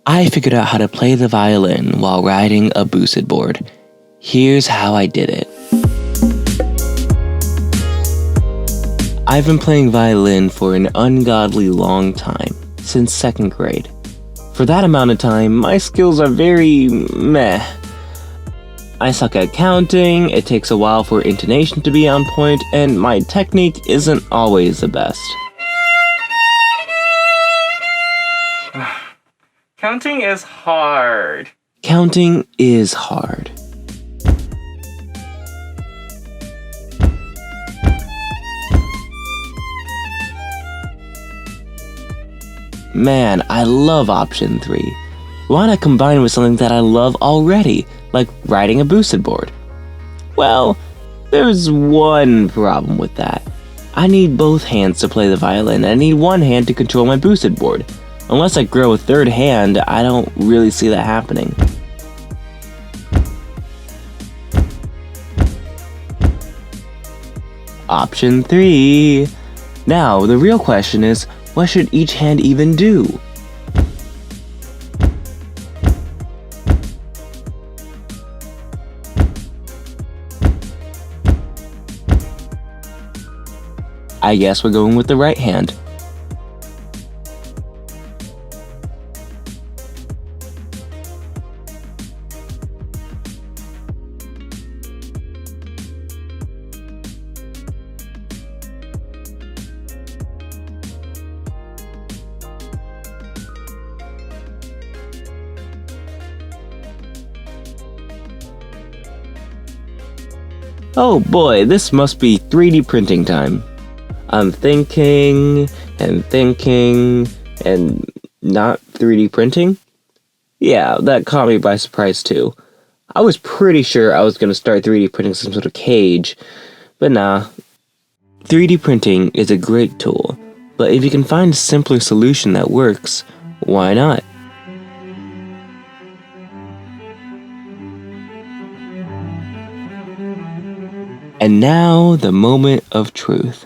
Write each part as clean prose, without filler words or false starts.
I figured out how to play the violin while riding a boosted board. Here's how I did it. I've been playing violin for an ungodly long time, since 2nd grade. For that amount of time, my skills are very meh. I suck at counting, it takes a while for intonation to be on point, and my technique isn't always the best. Counting is hard. Counting is hard. Man, I love option 3. Why not combine with something that I love already, like riding a boosted board? Well, there's one problem with that. I need both hands to play the violin, and I need one hand to control my boosted board. Unless I grow a third hand, I don't really see that happening. Option 3. Now, the real question is, what should each hand even do? I guess we're going with the right hand. Oh boy, this must be 3D printing time. I'm thinking, and not 3D printing? Yeah, that caught me by surprise too. I was pretty sure I was gonna start 3D printing some sort of cage, but nah. 3D printing is a great tool, but if you can find a simpler solution that works, why not? And now, the moment of truth.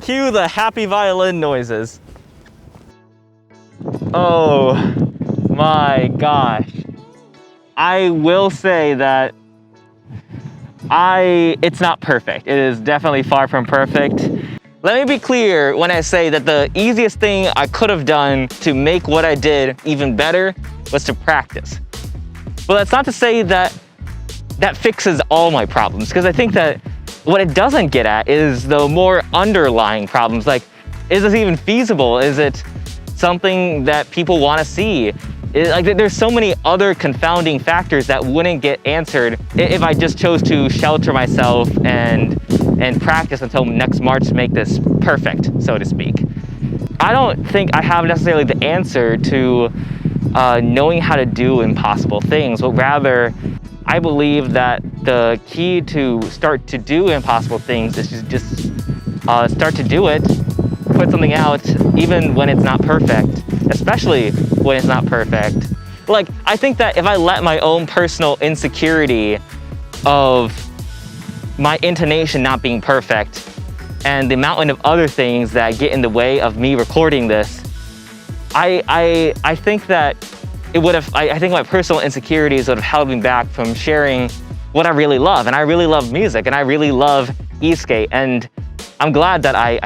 Cue the happy violin noises. Oh my gosh. I will say that it's not perfect. It is definitely far from perfect. Let me be clear when I say that the easiest thing I could have done to make what I did even better was to practice. But that's not to say that that fixes all my problems, because I think that what it doesn't get at is the more underlying problems, like, is this even feasible? Is it something that people want to see? There's so many other confounding factors that wouldn't get answered if I just chose to shelter myself and practice until next March to make this perfect, so to speak. I don't think I have necessarily the answer to knowing how to do impossible things, but rather I believe that the key to start to do impossible things is just start to do it, put something out, even when it's not perfect, especially when it's not perfect. Like, I think that if I let my own personal insecurity of my intonation not being perfect and the mountain of other things that get in the way of me recording this, I think that it would have, I think my personal insecurities would have held me back from sharing what I really love. And I really love music, and I really love e-skate. And I'm glad that I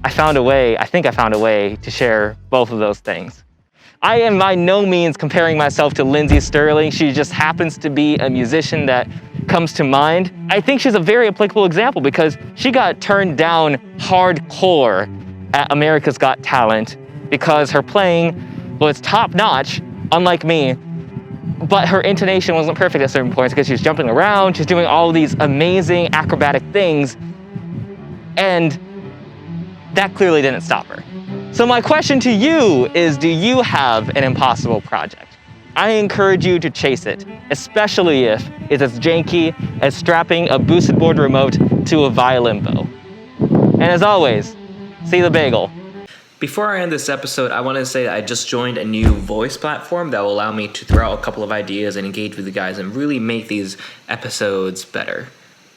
found a way, I think I found a way to share both of those things. I am by no means comparing myself to Lindsey Sterling. She just happens to be a musician that comes to mind. I think she's a very applicable example because she got turned down hardcore at America's Got Talent because her playing was top-notch, unlike me, but her intonation wasn't perfect at certain points because she was jumping around, she's doing all these amazing acrobatic things, and that clearly didn't stop her. So my question to you is, do you have an impossible project? I encourage you to chase it, especially if it's as janky as strapping a boosted board remote to a violin bow. And as always, see the bagel. Before I end this episode, I want to say that I just joined a new voice platform that will allow me to throw out a couple of ideas and engage with you guys and really make these episodes better.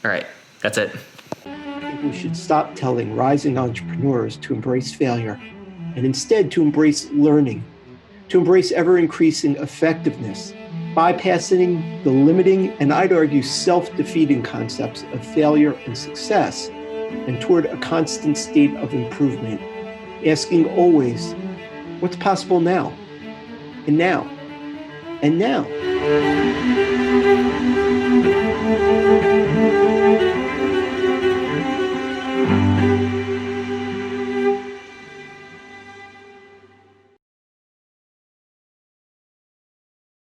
All right, that's it. I think we should stop telling rising entrepreneurs to embrace failure and instead to embrace learning, to embrace ever-increasing effectiveness, bypassing the limiting and I'd argue self-defeating concepts of failure and success, and toward a constant state of improvement. Asking always, what's possible now? And now? And now?